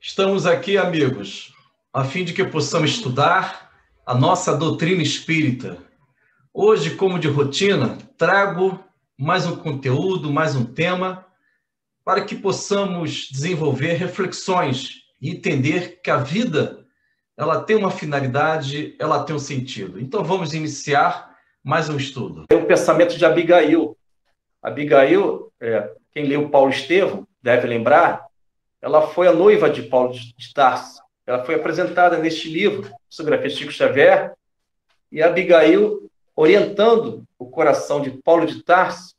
Estamos aqui, amigos, a fim de que possamos estudar a nossa doutrina espírita. Hoje, como de rotina, trago mais um conteúdo, mais um tema, para que possamos desenvolver reflexões e entender que a vida, ela tem uma finalidade, ela tem um sentido. Então, vamos iniciar mais um estudo. O pensamento de Abigail. Abigail, quem leu Paulo Estevão deve lembrar, ela foi a noiva de Paulo de Tarso. Ela foi apresentada neste livro, Psicografia de Chico Xavier, e Abigail, orientando o coração de Paulo de Tarso,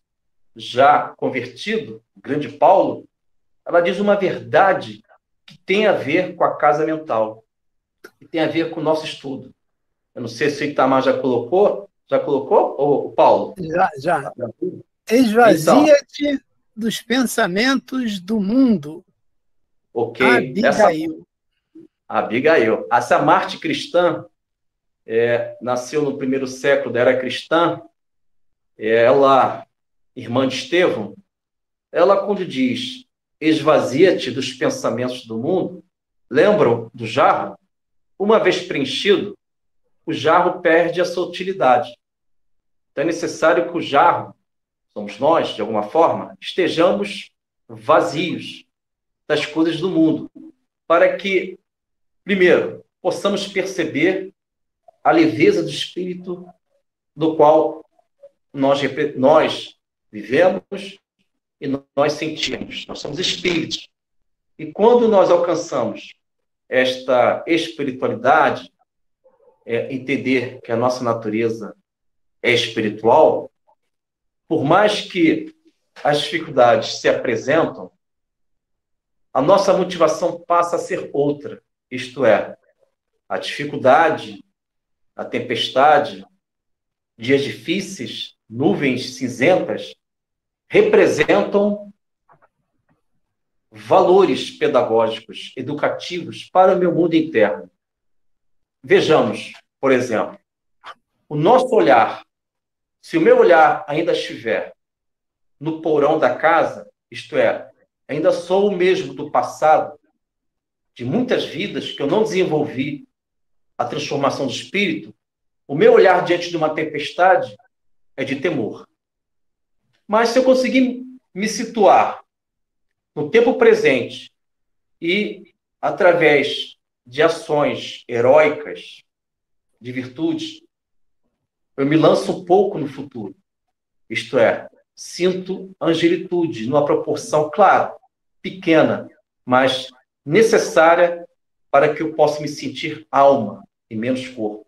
já convertido, o grande Paulo, ela diz uma verdade que tem a ver com a casa mental, que tem a ver com o nosso estudo. Eu não sei se o Itamar já colocou, ou Paulo? Já. Então, Esvazia-te dos pensamentos do mundo. ok. Abigail. Essa Marte cristã nasceu no primeiro século da era cristã. Ela, irmã de Estevão, ela quando diz esvazia-te dos pensamentos do mundo, lembram do jarro? Uma vez preenchido, o jarro perde a sua utilidade. Então é necessário que o jarro, somos nós, de alguma forma, estejamos vazios das coisas do mundo, para que, primeiro, possamos perceber a leveza do espírito do qual nós vivemos e nós sentimos. Nós somos espíritos. E quando nós alcançamos esta espiritualidade, entender que a nossa natureza é espiritual, por mais que as dificuldades se apresentam, a nossa motivação passa a ser outra. Isto é, a dificuldade, a tempestade, dias difíceis, nuvens cinzentas, representam valores pedagógicos, educativos para o meu mundo interno. Vejamos, por exemplo, o nosso olhar. Se o meu olhar ainda estiver no porão da casa, isto é, ainda sou o mesmo do passado, de muitas vidas que eu não desenvolvi a transformação do espírito, o meu olhar diante de uma tempestade é de temor. Mas se eu conseguir me situar no tempo presente e, através de ações heróicas, de virtudes, eu me lanço um pouco no futuro. Isto é, sinto angelitude numa proporção, claro, pequena, mas necessária para que eu possa me sentir alma e menos corpo.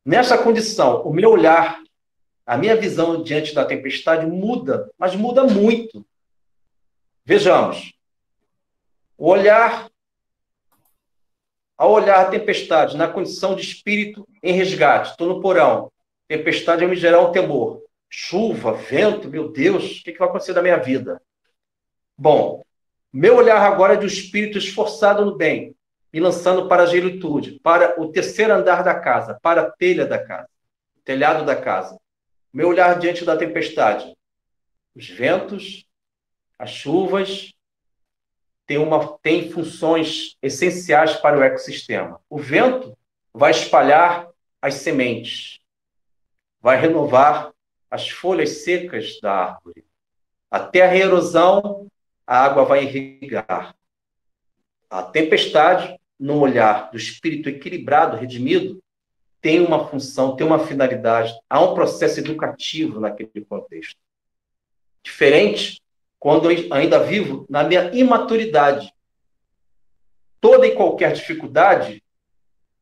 Nessa condição, o meu olhar, a minha visão diante da tempestade muda, mas muda muito. Vejamos, ao olhar a tempestade na condição de espírito em resgate, estou no porão, tempestade vai me gerar um temor. Chuva, vento, meu Deus, o que vai acontecer da minha vida? Bom, meu olhar agora é de um espírito esforçado no bem, me lançando para a angelitude, para o terceiro andar da casa, para a telha da casa, o telhado da casa. Meu olhar diante da tempestade, os ventos, as chuvas, têm funções essenciais para o ecossistema. O vento vai espalhar as sementes, vai renovar as folhas secas da árvore. Até a erosão, a água vai irrigar. A tempestade, no olhar do espírito equilibrado, redimido, tem uma função, tem uma finalidade, há um processo educativo naquele contexto. Diferente quando eu ainda vivo na minha imaturidade. Toda e qualquer dificuldade,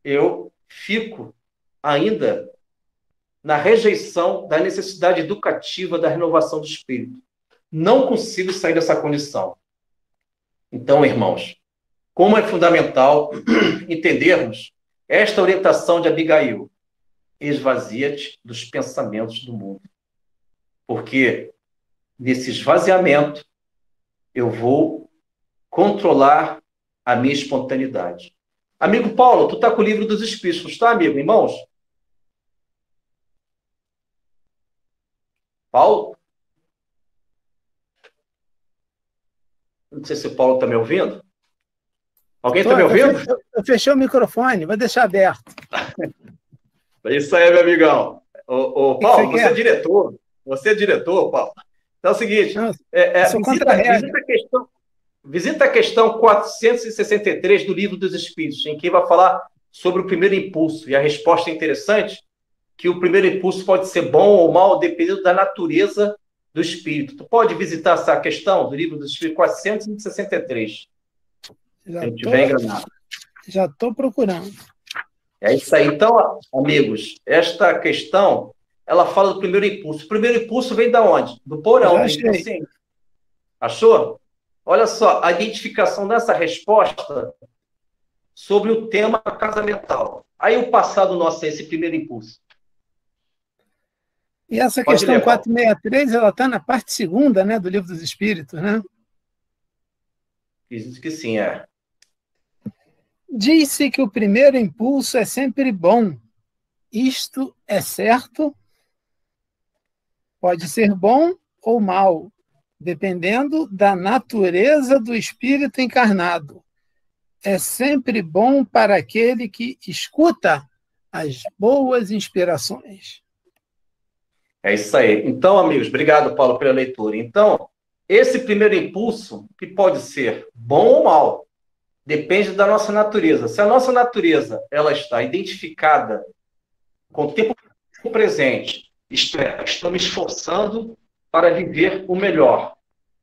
eu fico ainda na rejeição da necessidade educativa da renovação do espírito. Não consigo sair dessa condição. Então, irmãos, como é fundamental entendermos esta orientação de Abigail: esvazia-te dos pensamentos do mundo. Porque nesse esvaziamento eu vou controlar a minha espontaneidade. Amigo Paulo, tu está com o livro dos Espíritos, tá, amigo? Irmãos? Paulo? Não sei se o Paulo está me ouvindo. Alguém está me ouvindo? Eu fechei o microfone, vou deixar aberto. É isso aí, meu amigão. Ô, Paulo, você é diretor. Você é diretor, Paulo. Então é o seguinte, Não, sou contra a regra. Visita a questão 463 do Livro dos Espíritos, em que vai falar sobre o primeiro impulso. E a resposta é interessante, que o primeiro impulso pode ser bom ou mal, dependendo da natureza do espírito. Tu pode visitar essa questão do Livro dos Espíritos 463. Se eu estiver enganado. Já estou procurando. É isso aí. Então, amigos, esta questão, ela fala do primeiro impulso. O primeiro impulso vem da onde? Do porão, do inconsciente. Achou? Olha só, a identificação dessa resposta sobre o tema casamental. Aí o passado nosso é esse primeiro impulso. E essa questão 463, ela está na parte segunda, né, do Livro dos Espíritos, né? Diz que sim, é. Diz-se que o primeiro impulso é sempre bom. Isto é certo? Pode ser bom ou mal, dependendo da natureza do espírito encarnado. É sempre bom para aquele que escuta as boas inspirações. É isso aí. Então, amigos, obrigado, Paulo, pela leitura. Então, esse primeiro impulso, que pode ser bom ou mal, depende da nossa natureza. Se a nossa natureza ela está identificada com o tempo presente, isto é, estou me esforçando para viver o melhor,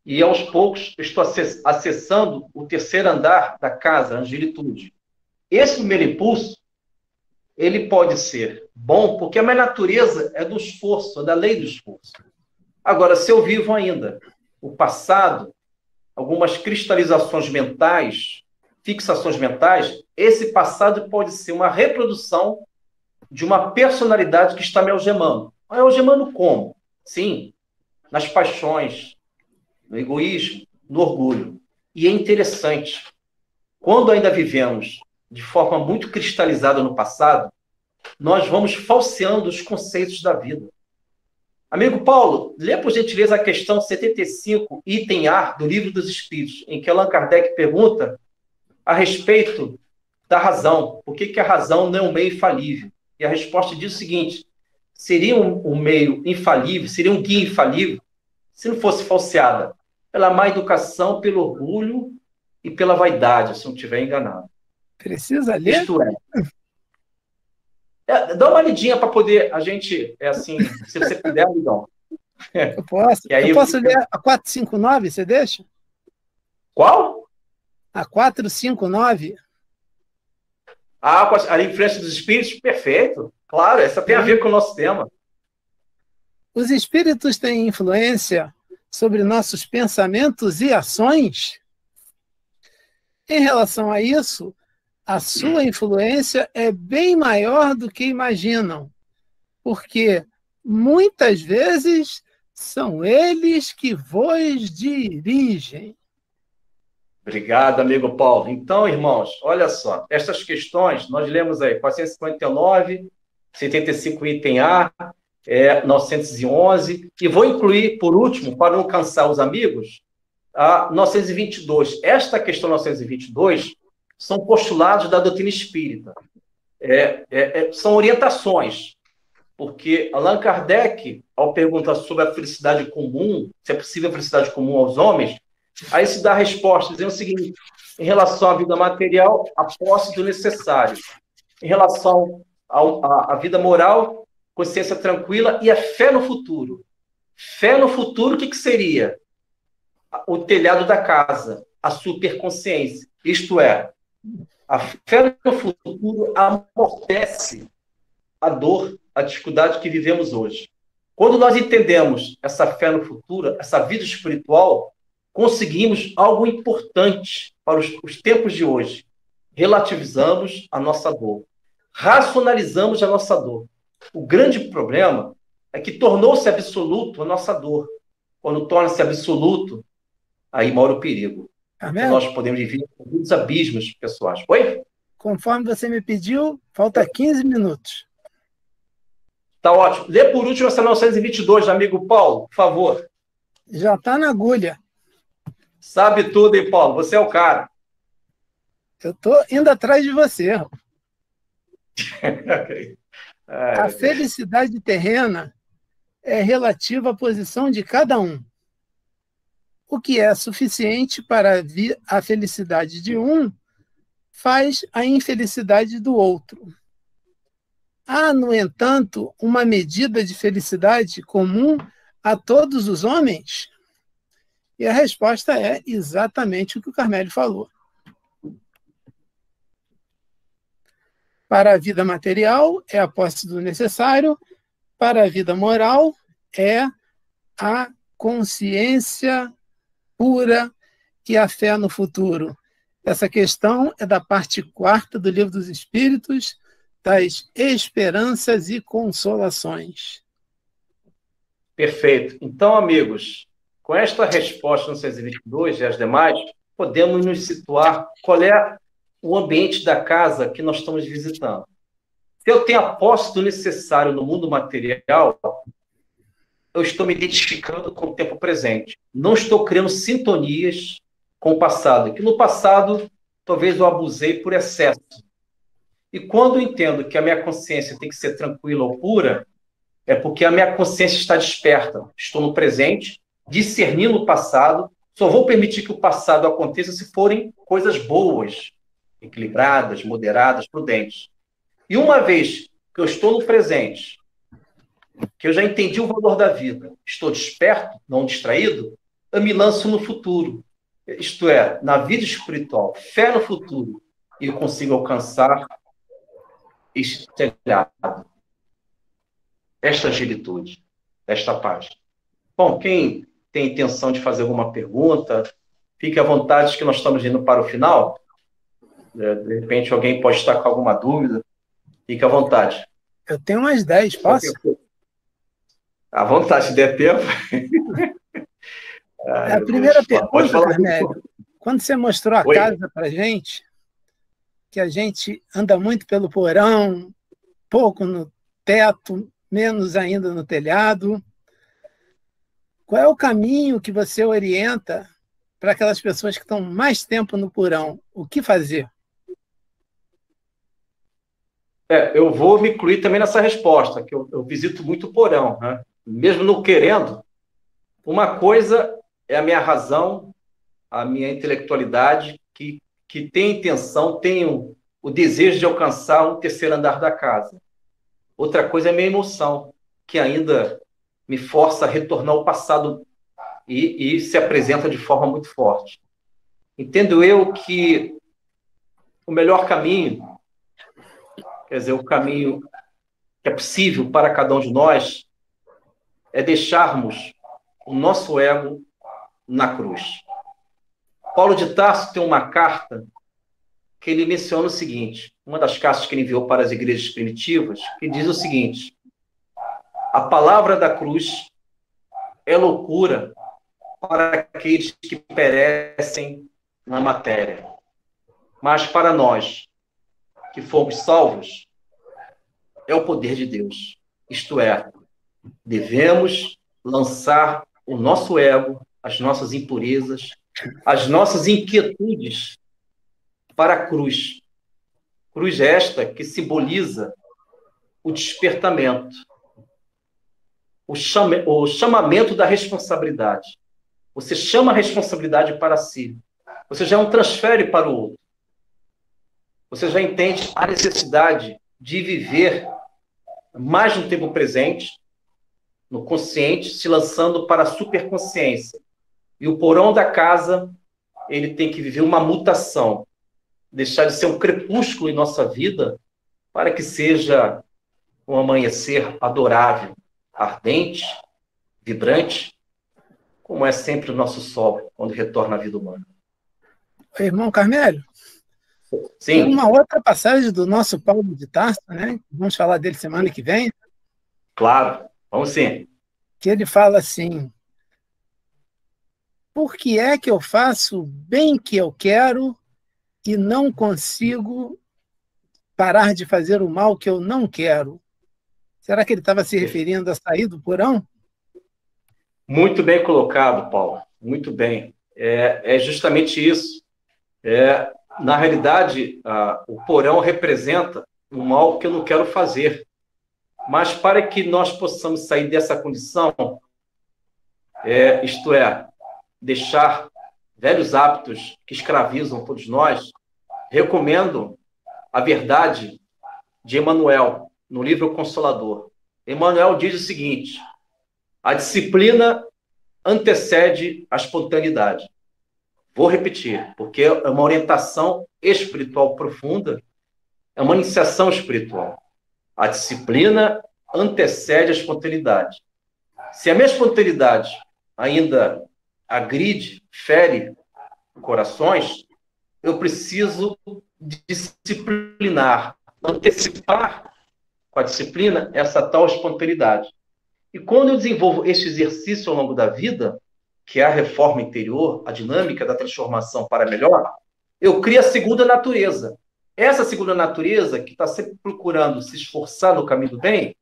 e aos poucos estou acessando o terceiro andar da casa, a angelitude. Esse primeiro impulso, ele pode ser bom, porque a minha natureza é do esforço, é da lei do esforço. Agora, se eu vivo ainda o passado, algumas cristalizações mentais, fixações mentais, esse passado pode ser uma reprodução de uma personalidade que está me algemando. Mas algemando como? Sim, nas paixões, no egoísmo, no orgulho. E é interessante, quando ainda vivemos de forma muito cristalizada no passado, nós vamos falseando os conceitos da vida. Amigo Paulo, lê por gentileza a questão 75, item A, do Livro dos Espíritos, em que Allan Kardec pergunta a respeito da razão. Por que a razão não é um meio infalível? E a resposta diz o seguinte: seria um meio infalível, seria um guia infalível, se não fosse falseada pela má educação, pelo orgulho e pela vaidade, se não estiver enganado. Precisa ler? Isto dá uma lidinha para poder a gente, se você puder, amigão. Eu posso ler a 459, você deixa? Qual? A 459. A influência dos espíritos? Perfeito. Claro, essa tem a ver com o nosso tema. Os espíritos têm influência sobre nossos pensamentos e ações? Em relação a isso, a sua influência é bem maior do que imaginam, porque muitas vezes são eles que vos dirigem. Obrigado, amigo Paulo. Então, irmãos, olha só, essas questões, nós lemos aí 459, 75 item A, 911, e vou incluir, por último, para não cansar os amigos, a 922. Esta questão 922 são postulados da doutrina espírita. São orientações, porque Allan Kardec, ao perguntar sobre a felicidade comum, se é possível a felicidade comum aos homens, aí se dá a resposta, dizendo o seguinte: em relação à vida material, a posse do necessário. Em relação à vida moral, consciência tranquila e a fé no futuro. Fé no futuro, o que seria? O telhado da casa, a superconsciência. Isto é, a fé no futuro amortece a dor, a dificuldade que vivemos hoje. Quando nós entendemos essa fé no futuro, essa vida espiritual, conseguimos algo importante para os tempos de hoje. Relativizamos a nossa dor. Racionalizamos a nossa dor. O grande problema é que tornou-se absoluto a nossa dor. Quando torna-se absoluto, aí mora o perigo. Nós podemos viver muitos abismos pessoais. Oi? Conforme você me pediu, falta 15 minutos. Tá ótimo. Lê por último essa 922, amigo Paulo, por favor. Já está na agulha. Sabe tudo, hein, Paulo? Você é o cara. Eu estou indo atrás de você. Ok. A felicidade terrena é relativa à posição de cada um, o que é suficiente para a felicidade de um faz a infelicidade do outro. Há, no entanto, uma medida de felicidade comum a todos os homens? E a resposta é exatamente o que o Carmélio falou. Para a vida material, é a posse do necessário. Para a vida moral, é a consciência pura e a fé no futuro. Essa questão é da parte 4ª do Livro dos Espíritos, das Esperanças e Consolações. Perfeito. Então, amigos, com esta resposta no 622 e as demais, podemos nos situar qual é o ambiente da casa que nós estamos visitando. Se eu tenho a posse do necessário no mundo material, eu estou me identificando com o tempo presente. Não estou criando sintonias com o passado, que no passado talvez eu abusei por excesso. E quando eu entendo que a minha consciência tem que ser tranquila ou pura, é porque a minha consciência está desperta. Estou no presente, discernindo o passado. Só vou permitir que o passado aconteça se forem coisas boas, equilibradas, moderadas, prudentes. E uma vez que eu estou no presente, que eu já entendi o valor da vida, estou desperto, não distraído, eu me lanço no futuro. Isto é, na vida espiritual, fé no futuro, e eu consigo alcançar este telhado, esta agilitude, esta paz. Bom, quem tem intenção de fazer alguma pergunta, fique à vontade, que nós estamos indo para o final. De repente alguém pode estar com alguma dúvida. Fique à vontade. Eu tenho umas 10, posso? À vontade, se der tempo. A primeira pergunta, Carmélio, quando você mostrou a casa para a gente, que a gente anda muito pelo porão, pouco no teto, menos ainda no telhado, qual é o caminho que você orienta para aquelas pessoas que estão mais tempo no porão? O que fazer? Eu vou me incluir também nessa resposta, que eu visito muito o porão, né? Mesmo não querendo. Uma coisa é a minha razão, a minha intelectualidade, que tem intenção, tem o desejo de alcançar um terceiro andar da casa. Outra coisa é a minha emoção, que ainda me força a retornar ao passado e se apresenta de forma muito forte. Entendo eu que o melhor caminho, quer dizer, o caminho que é possível para cada um de nós, é deixarmos o nosso ego na cruz. Paulo de Tarso tem uma carta que ele menciona o seguinte, uma das cartas que ele enviou para as igrejas primitivas, que diz o seguinte: a palavra da cruz é loucura para aqueles que perecem na matéria, mas para nós que fomos salvos, é o poder de Deus. Isto é, devemos lançar o nosso ego, as nossas impurezas, as nossas inquietudes para a cruz. Cruz esta que simboliza o despertamento, o chamamento da responsabilidade. Você chama a responsabilidade para si. Você já não transfere para o outro. Você já entende a necessidade de viver mais no tempo presente, no consciente, se lançando para a superconsciência. E o porão da casa, ele tem que viver uma mutação, deixar de ser um crepúsculo em nossa vida para que seja um amanhecer adorável, ardente, vibrante, como é sempre o nosso sol quando retorna à vida humana. Irmão Carmélio, sim. Tem uma outra passagem do nosso Paulo de Tarso, né? Vamos falar dele semana que vem. Claro, vamos sim. Que ele fala assim: por que é que eu faço o bem que eu quero e não consigo parar de fazer o mal que eu não quero? Será que ele estava se referindo a sair do porão? Muito bem colocado, Paulo. Muito bem. É justamente isso. Na realidade, o porão representa um mal que eu não quero fazer. Mas para que nós possamos sair dessa condição, isto é, deixar velhos hábitos que escravizam todos nós, recomendo a verdade de Emmanuel, no livro Consolador. Emmanuel diz o seguinte: a disciplina antecede a espontaneidade. Vou repetir, porque é uma orientação espiritual profunda, é uma iniciação espiritual. A disciplina antecede a espontaneidade. Se a minha espontaneidade ainda agride, fere corações, eu preciso disciplinar, antecipar com a disciplina essa tal espontaneidade. E quando eu desenvolvo este exercício ao longo da vida, que é a reforma interior, a dinâmica da transformação para melhor, eu crio a segunda natureza. Essa segunda natureza, que está sempre procurando se esforçar no caminho do bem,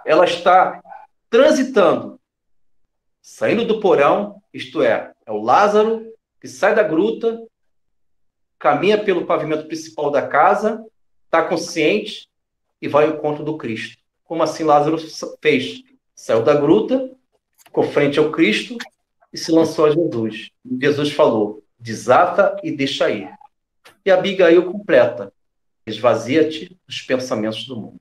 ela está transitando, saindo do porão, isto é o Lázaro que sai da gruta, caminha pelo pavimento principal da casa, está consciente e vai ao encontro do Cristo. Como assim Lázaro fez? Saiu da gruta, ficou frente ao Cristo e se lançou a Jesus. E Jesus falou: desata e deixa ir. E Abigail completa: esvazia-te dos pensamentos do mundo.